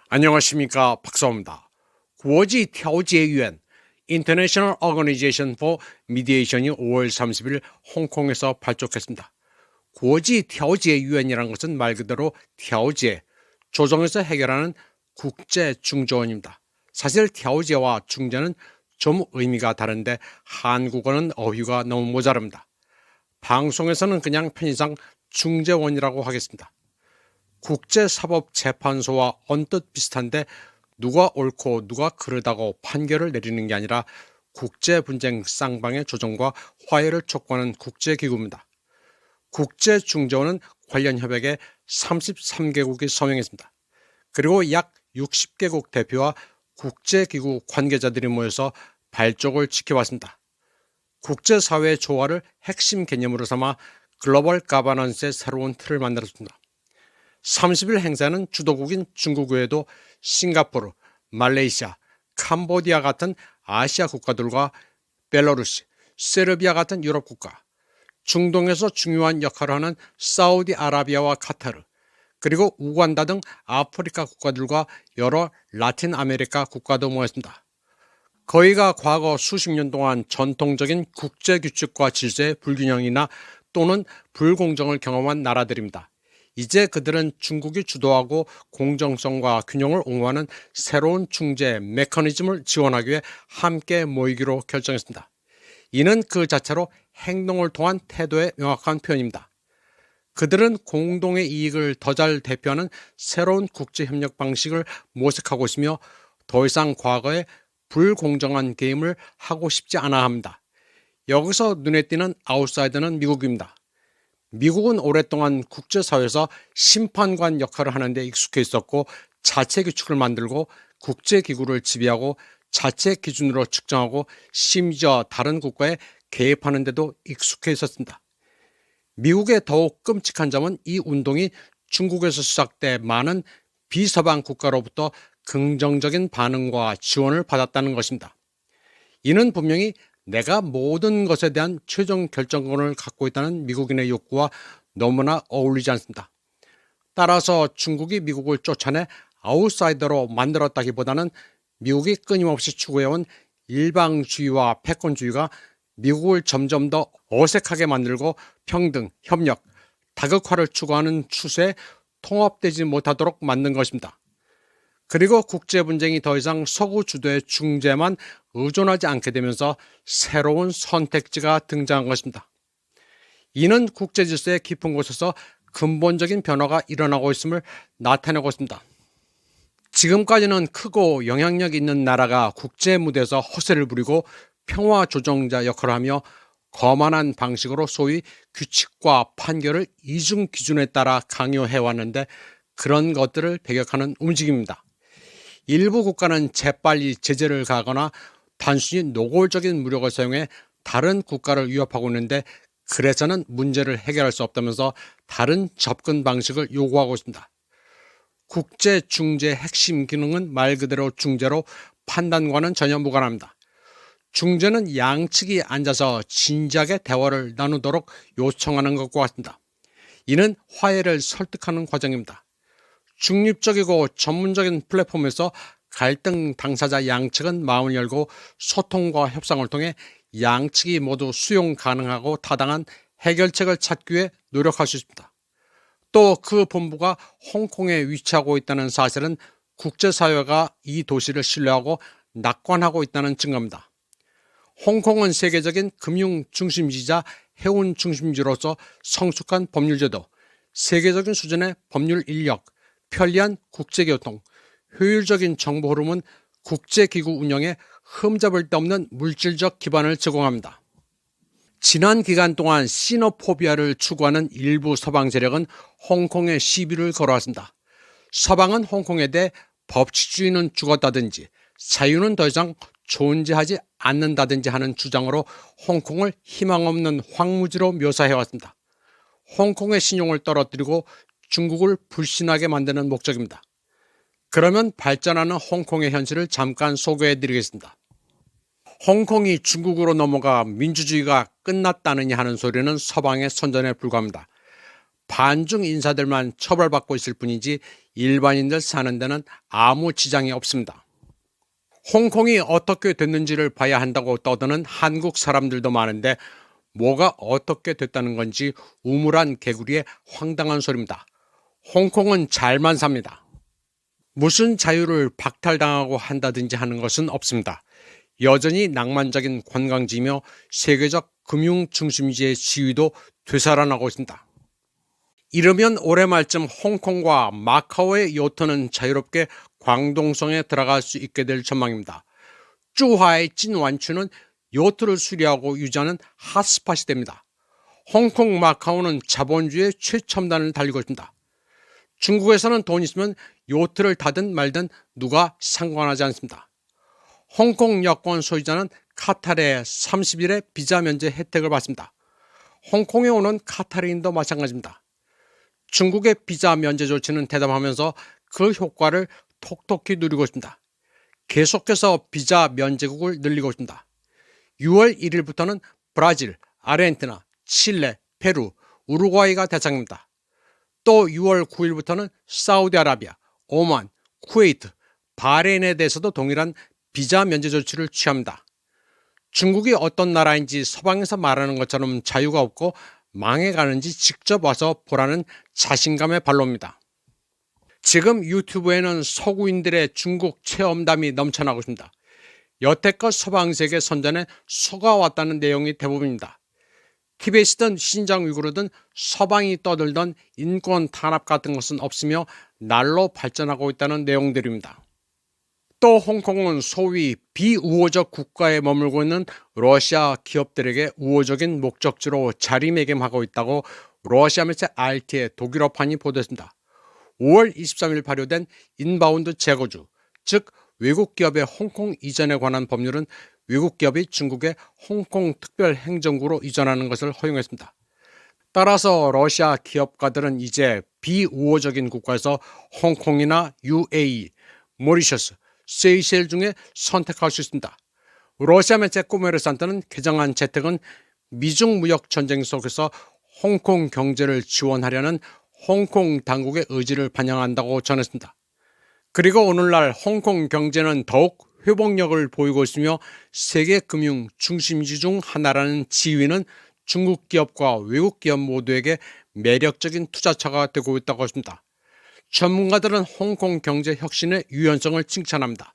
안녕하십니까, 박사입니다. 구어지调解员 International Organization for Mediation이 5월 30일 홍콩에서 발족했습니다. 구어지 调解员이라는 것은 말 그대로 调解, 조정에서 해결하는 국제 중재원입니다. 사실 调解와 중재는 좀 의미가 다른데 한국어는 어휘가 너무 모자랍니다. 방송에서는 그냥 편의상 중재원이라고 하겠습니다. 국제사법재판소와 언뜻 비슷한데 누가 옳고 누가 그르다고 판결을 내리는 게 아니라 국제분쟁 쌍방의 조정과 화해를 촉구하는 국제기구입니다. 국제중재원은 관련 협약에 33개국이 서명했습니다. 그리고 약 60개국 대표와 국제기구 관계자들이 모여서 발족을 지켜왔습니다. 국제사회의 조화를 핵심 개념으로 삼아 글로벌 가버넌스의 새로운 틀을 만들었습니다. 30일 행사는 주도국인 중국 외에도 싱가포르, 말레이시아, 캄보디아 같은 아시아 국가들과 벨라루시, 세르비아 같은 유럽 국가, 중동에서 중요한 역할을 하는 사우디아라비아와 카타르, 그리고 우간다 등 아프리카 국가들과 여러 라틴 아메리카 국가도 모였습니다. 거의가 과거 수십 년 동안 전통적인 국제규칙과 질서의 불균형이나 또는 불공정을 경험한 나라들입니다. 이제 그들은 중국이 주도하고 공정성과 균형을 옹호하는 새로운 중재 메커니즘을 지원하기 위해 함께 모이기로 결정했습니다. 이는 그 자체로 행동을 통한 태도의 명확한 표현입니다. 그들은 공동의 이익을 더 잘 대표하는 새로운 국제협력 방식을 모색하고 있으며 더 이상 과거의 불공정한 게임을 하고 싶지 않아 합니다. 여기서 눈에 띄는 아웃사이더는 미국입니다. 미국은 오랫동안 국제사회에서 심판관 역할을 하는 데 익숙해 있었고 자체 규칙을 만들고 국제기구를 지배하고 자체 기준으로 측정하고 심지어 다른 국가에 개입하는 데도 익숙해 있었습니다. 미국의 더욱 끔찍한 점은 이 운동이 중국에서 시작돼 많은 비서방 국가로부터 긍정적인 반응과 지원을 받았다는 것입니다. 이는 분명히 내가 모든 것에 대한 최종 결정권을 갖고 있다는 미국인의 욕구와 너무나 어울리지 않습니다. 따라서 중국이 미국을 쫓아내 아웃사이더로 만들었다기보다는 미국이 끊임없이 추구해온 일방주의와 패권주의가 미국을 점점 더 어색하게 만들고 평등, 협력, 다극화를 추구하는 추세에 통합되지 못하도록 만든 것입니다. 그리고 국제분쟁이 더 이상 서구 주도의 중재만 의존하지 않게 되면서 새로운 선택지가 등장한 것입니다. 이는 국제질서의 깊은 곳에서 근본적인 변화가 일어나고 있음을 나타내고 있습니다. 지금까지는 크고 영향력 있는 나라가 국제 무대에서 허세를 부리고 평화 조정자 역할을 하며 거만한 방식으로 소위 규칙과 판결을 이중 기준에 따라 강요해왔는데 그런 것들을 배격하는 움직임입니다. 일부 국가는 재빨리 제재를 가하거나 단순히 노골적인 무력을 사용해 다른 국가를 위협하고 있는데 그래서는 문제를 해결할 수 없다면서 다른 접근 방식을 요구하고 있습니다. 국제 중재의 핵심 기능은 말 그대로 중재로 판단과는 전혀 무관합니다. 중재는 양측이 앉아서 진지하게 대화를 나누도록 요청하는 것과 같습니다. 이는 화해를 설득하는 과정입니다. 중립적이고 전문적인 플랫폼에서 갈등 당사자 양측은 마음을 열고 소통과 협상을 통해 양측이 모두 수용 가능하고 타당한 해결책을 찾기 위해 노력할 수 있습니다. 또 그 본부가 홍콩에 위치하고 있다는 사실은 국제사회가 이 도시를 신뢰하고 낙관하고 있다는 증거입니다. 홍콩은 세계적인 금융 중심지이자 해운 중심지로서 성숙한 법률제도, 세계적인 수준의 법률 인력, 편리한 국제교통, 효율적인 정보 흐름은 국제기구 운영에 흠잡을 데 없는 물질적 기반을 제공합니다. 지난 기간 동안 시노포비아를 추구하는 일부 서방 세력은 홍콩에 시비를 걸어왔습니다. 서방은 홍콩에 대해 법치주의는 죽었다든지 자유는 더 이상 존재하지 않는다든지 하는 주장으로 홍콩을 희망 없는 황무지로 묘사해왔습니다. 홍콩의 신용을 떨어뜨리고 중국을 불신하게 만드는 목적입니다. 그러면 발전하는 홍콩의 현실을 잠깐 소개해드리겠습니다. 홍콩이 중국으로 넘어가 민주주의가 끝났다느냐 하는 소리는 서방의 선전에 불과합니다. 반중 인사들만 처벌받고 있을 뿐이지 일반인들 사는 데는 아무 지장이 없습니다. 홍콩이 어떻게 됐는지를 봐야 한다고 떠드는 한국 사람들도 많은데 뭐가 어떻게 됐다는 건지 우물한 개구리의 황당한 소리입니다. 홍콩은 잘만 삽니다. 무슨 자유를 박탈당하고 한다든지 하는 것은 없습니다. 여전히 낭만적인 관광지며 세계적 금융 중심지의 지위도 되살아나고 있습니다. 이르면 올해 말쯤 홍콩과 마카오의 요트는 자유롭게 광동성에 들어갈 수 있게 될 전망입니다. 쭈하의 찐완추는 요트를 수리하고 유지하는 핫스팟이 됩니다. 홍콩, 마카오는 자본주의의 최첨단을 달리고 있습니다. 중국에서는 돈 있으면 요트를 타든 말든 누가 상관하지 않습니다. 홍콩 여권 소유자는 카타르의 30일의 비자 면제 혜택을 받습니다. 홍콩에 오는 카타르인도 마찬가지입니다. 중국의 비자 면제 조치는 대담하면서 그 효과를 톡톡히 누리고 있습니다. 계속해서 비자 면제국을 늘리고 있습니다. 6월 1일부터는 브라질, 아르헨티나, 칠레, 페루, 우루과이가 대상입니다. 또 6월 9일부터는 사우디아라비아, 오만, 쿠웨이트, 바레인에 대해서도 동일한 비자 면제 조치를 취합니다. 중국이 어떤 나라인지 서방에서 말하는 것처럼 자유가 없고 망해가는지 직접 와서 보라는 자신감의 발로입니다. 지금 유튜브에는 서구인들의 중국 체험담이 넘쳐나고 있습니다. 여태껏 서방세계 선전에 속아왔다는 내용이 대부분입니다. 티베트든 신장 위구르든 서방이 떠들던 인권 탄압 같은 것은 없으며 날로 발전하고 있다는 내용들입니다. 또 홍콩은 소위 비우호적 국가에 머물고 있는 러시아 기업들에게 우호적인 목적지로 자리매김하고 있다고 러시아 매체 RT의 독일어판이 보도했습니다. 5월 23일 발효된 인바운드 재거주, 즉 외국 기업의 홍콩 이전에 관한 법률은 외국 기업이 중국의 홍콩 특별행정구로 이전하는 것을 허용했습니다. 따라서 러시아 기업가들은 이제 비우호적인 국가에서 홍콩이나 UAE, 모리셔스, 세이셸 중에 선택할 수 있습니다. 러시아 매체 꼬메르산트는 개정안 채택은 미중 무역 전쟁 속에서 홍콩 경제를 지원하려는 홍콩 당국의 의지를 반영한다고 전했습니다. 그리고 오늘날 홍콩 경제는 더욱 회복력을 보이고 있으며 세계 금융 중심지 중 하나라는 지위는 중국 기업과 외국 기업 모두에게 매력적인 투자처가 되고 있다고 했습니다. 전문가들은 홍콩 경제 혁신의 유연성을 칭찬합니다.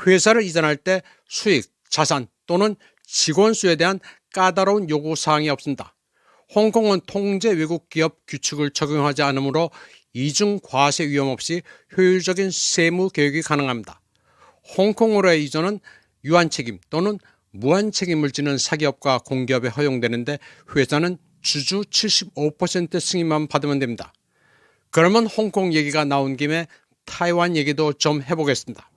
회사를 이전할 때 수익, 자산 또는 직원 수에 대한 까다로운 요구사항이 없습니다. 홍콩은 통제 외국 기업 규칙을 적용하지 않으므로 이중 과세 위험 없이 효율적인 세무 개혁이 가능합니다. 홍콩으로의 이전은 유한 책임 또는 무한 책임을 지는 사기업과 공기업에 허용되는데 회사는 주주 75% 승인만 받으면 됩니다. 그러면 홍콩 얘기가 나온 김에 타이완 얘기도 좀 해보겠습니다.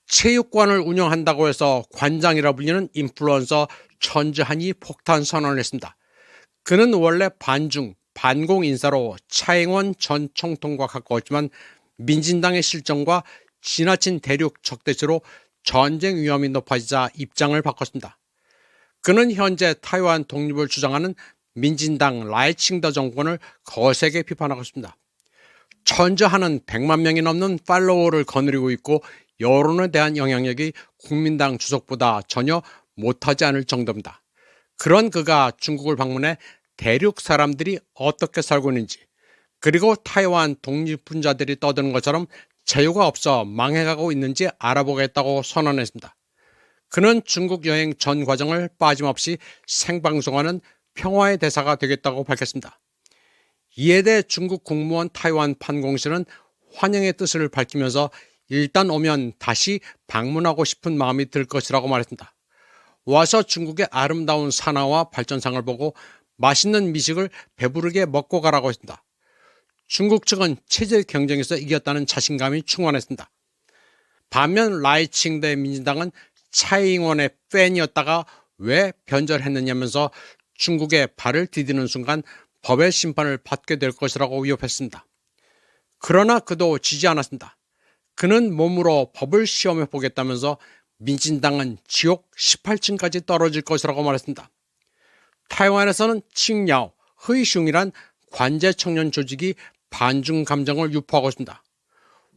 체육관을 운영한다고 해서 관장이라 불리는 인플루언서 천지한이 폭탄 선언을 했습니다. 그는 원래 반중, 반공 인사로 차잉원 전 총통과 가까웠지만 민진당의 실정과 지나친 대륙 적대시로 전쟁 위험이 높아지자 입장을 바꿨습니다. 그는 현재 타이완 독립을 주장하는 민진당 라이칭더 정권을 거세게 비판하고 있습니다. 천저하는 100만 명이 넘는 팔로워를 거느리고 있고 여론에 대한 영향력이 국민당 주석보다 전혀 못하지 않을 정도입니다. 그런 그가 중국을 방문해 대륙 사람들이 어떻게 살고 있는지, 그리고 타이완 독립분자들이 떠드는 것처럼 자유가 없어 망해가고 있는지 알아보겠다고 선언했습니다. 그는 중국 여행 전 과정을 빠짐없이 생방송하는 평화의 대사가 되겠다고 밝혔습니다. 이에 대해 중국 국무원 타이완 판공실은 환영의 뜻을 밝히면서 일단 오면 다시 방문하고 싶은 마음이 들 것이라고 말했습니다. 와서 중국의 아름다운 산하와 발전상을 보고 맛있는 미식을 배부르게 먹고 가라고 했습니다. 중국 측은 체제 경쟁에서 이겼다는 자신감이 충만했습니다. 반면 라이칭대 민진당은 차이잉원의 팬이었다가 왜 변절했느냐면서 중국에 발을 디디는 순간 법의 심판을 받게 될 것이라고 위협했습니다. 그러나 그도 지지 않았습니다. 그는 몸으로 법을 시험해 보겠다면서 민진당은 지옥 18층까지 떨어질 것이라고 말했습니다. 타이완에서는 칭야오, 허이슝이란 관제 청년 조직이 반중 감정을 유포하고 있습니다.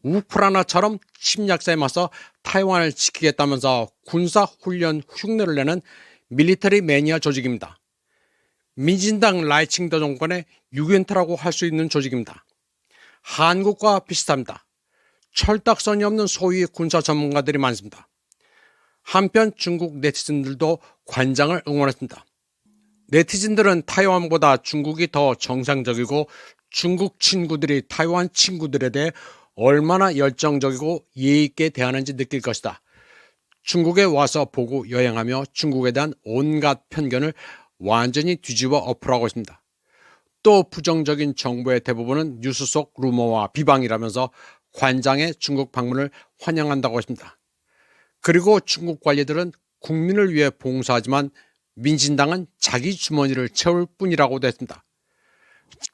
우크라이나처럼 침략자에 맞서 타이완을 지키겠다면서 군사 훈련 흉내를 내는 밀리터리 매니아 조직입니다. 민진당 라이칭더 정권의 유엔트라고 할 수 있는 조직입니다. 한국과 비슷합니다. 철딱선이 없는 소위 군사 전문가들이 많습니다. 한편 중국 네티즌들도 관장을 응원했습니다. 네티즌들은 타이완보다 중국이 더 정상적이고 중국 친구들이 타이완 친구들에 대해 얼마나 열정적이고 예의 있게 대하는지 느낄 것이다. 중국에 와서 보고 여행하며 중국에 대한 온갖 편견을 완전히 뒤집어 엎으라고 했습니다. 또 부정적인 정보의 대부분은 뉴스 속 루머와 비방이라면서 관장의 중국 방문을 환영한다고 했습니다. 그리고 중국 관리들은 국민을 위해 봉사하지만 민진당은 자기 주머니를 채울 뿐이라고도 했습니다.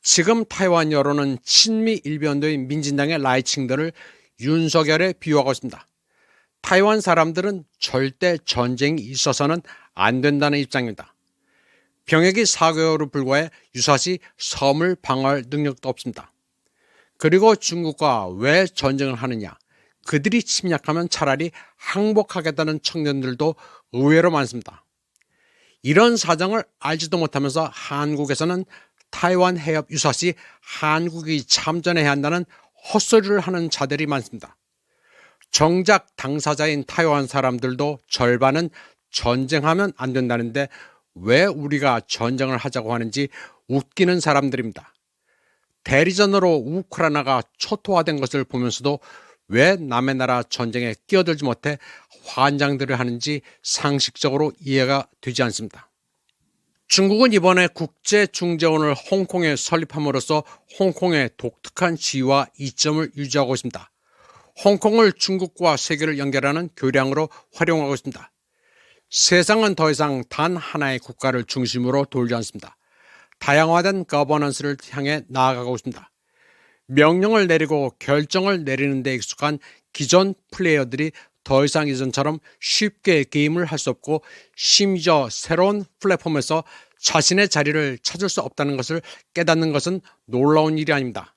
지금 타이완 여론은 친미 일변도인 민진당의 라이칭들을 윤석열에 비유하고 있습니다. 타이완 사람들은 절대 전쟁이 있어서는 안 된다는 입장입니다. 병역이 4개월로 불과해 유사시 섬을 방어할 능력도 없습니다. 그리고 중국과 왜 전쟁을 하느냐? 그들이 침략하면 차라리 항복하겠다는 청년들도 의외로 많습니다. 이런 사정을 알지도 못하면서 한국에서는 타이완 해협 유사시 한국이 참전해야 한다는 헛소리를 하는 자들이 많습니다. 정작 당사자인 타이완 사람들도 절반은 전쟁하면 안 된다는데 왜 우리가 전쟁을 하자고 하는지 웃기는 사람들입니다. 대리전으로 우크라이나가 초토화된 것을 보면서도 왜 남의 나라 전쟁에 끼어들지 못해 환장들을 하는지 상식적으로 이해가 되지 않습니다. 중국은 이번에 국제중재원을 홍콩에 설립함으로써 홍콩의 독특한 지위와 이점을 유지하고 있습니다. 홍콩을 중국과 세계를 연결하는 교량으로 활용하고 있습니다. 세상은 더 이상 단 하나의 국가를 중심으로 돌지 않습니다. 다양화된 거버넌스를 향해 나아가고 있습니다. 명령을 내리고 결정을 내리는 데 익숙한 기존 플레이어들이 더 이상 이전처럼 쉽게 게임을 할 수 없고 심지어 새로운 플랫폼에서 자신의 자리를 찾을 수 없다는 것을 깨닫는 것은 놀라운 일이 아닙니다.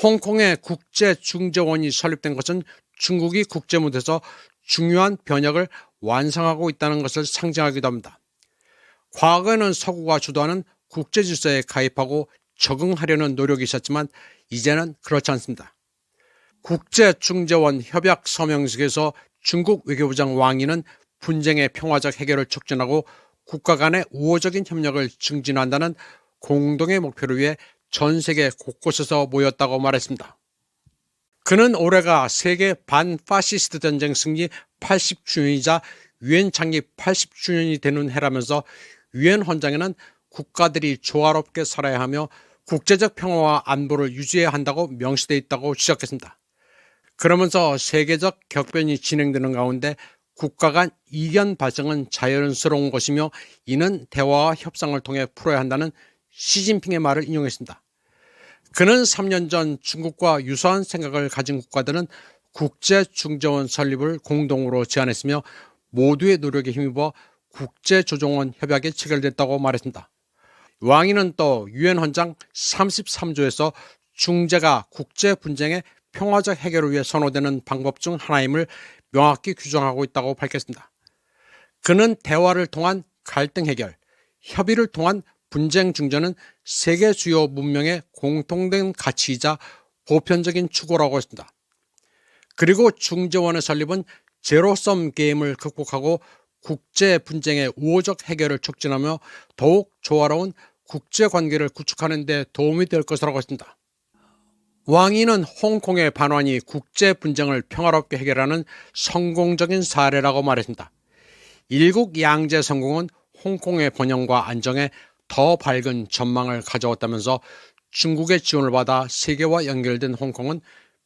홍콩의 국제중재원이 설립된 것은 중국이 국제무대에서 중요한 변혁을 완성하고 있다는 것을 상징하기도 합니다. 과거에는 서구가 주도하는 국제질서에 가입하고 적응하려는 노력이 있었지만 이제는 그렇지 않습니다. 국제중재원 협약 서명식에서 중국 외교부장 왕이는 분쟁의 평화적 해결을 촉진하고 국가 간의 우호적인 협력을 증진한다는 공동의 목표를 위해 전 세계 곳곳에서 모였다고 말했습니다. 그는 올해가 세계 반파시스트 전쟁 승리 80주년이자 유엔 창립 80주년이 되는 해라면서 유엔 헌장에는 국가들이 조화롭게 살아야 하며 국제적 평화와 안보를 유지해야 한다고 명시되어 있다고 지적했습니다. 그러면서 세계적 격변이 진행되는 가운데 국가 간 이견 발생은 자연스러운 것이며 이는 대화와 협상을 통해 풀어야 한다는 시진핑의 말을 인용했습니다. 그는 3년 전 중국과 유사한 생각을 가진 국가들은 국제중재원 설립을 공동으로 제안했으며 모두의 노력에 힘입어 국제조정원 협약이 체결됐다고 말했습니다. 왕이는 또 유엔 헌장 33조에서 중재가 국제 분쟁의 평화적 해결을 위해 선호되는 방법 중 하나임을 명확히 규정하고 있다고 밝혔습니다. 그는 대화를 통한 갈등 해결, 협의를 통한 분쟁 중재는 세계 주요 문명의 공통된 가치이자 보편적인 추구라고 했습니다. 그리고 중재원의 설립은 제로섬 게임을 극복하고 국제 분쟁의 우호적 해결을 촉진하며 더욱 조화로운 국제관계를 구축하는 데 도움이 될 것이라고 했습니다. 왕이는 홍콩의 반환이 국제 분쟁을 평화롭게 해결하는 성공적인 사례라고 말했습니다. 일국 양제 성공은 홍콩의 번영과 안정에 더 밝은 전망을 가져왔다면서 중국의 지원을 받아 세계와 연결된 홍콩은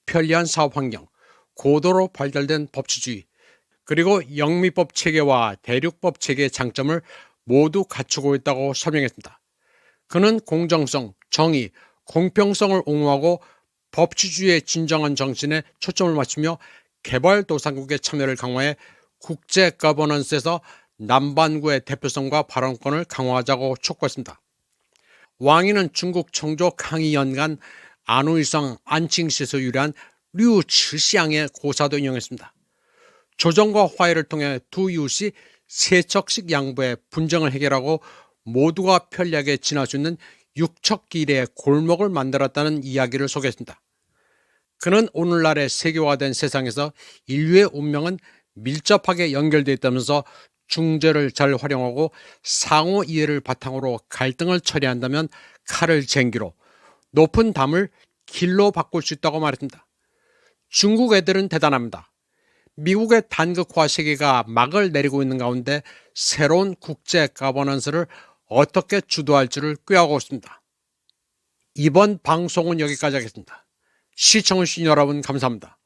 편리한 사업 환경, 고도로 발달된 법치주의, 그리고 영미법 체계와 대륙법 체계의 장점을 모두 갖추고 있다고 설명했습니다. 그는 공정성, 정의, 공평성을 옹호하고 법치주의의 진정한 정신에 초점을 맞추며 개발도상국의 참여를 강화해 국제 거버넌스에서 남반구의 대표성과 발언권을 강화하자고 촉구했습니다. 왕위는 중국 청조 강희 연간 안우이성 안칭시에서 유래한 류 츠시양의 고사도 인용했습니다. 조정과 화해를 통해 두 이웃이 세척식 양부의 분쟁을 해결하고 모두가 편리하게 지날 수 있는 육척길의 골목을 만들었다는 이야기를 소개했습니다. 그는 오늘날의 세계화된 세상에서 인류의 운명은 밀접하게 연결되어 있다면서 중재를 잘 활용하고 상호 이해를 바탕으로 갈등을 처리한다면 칼을 쟁기로, 높은 담을 길로 바꿀 수 있다고 말했습니다. 중국 애들은 대단합니다. 미국의 단극화 세계가 막을 내리고 있는 가운데 새로운 국제 가버넌스를 어떻게 주도할지를 꾀하고 있습니다. 이번 방송은 여기까지 하겠습니다. 시청해주신 여러분 감사합니다.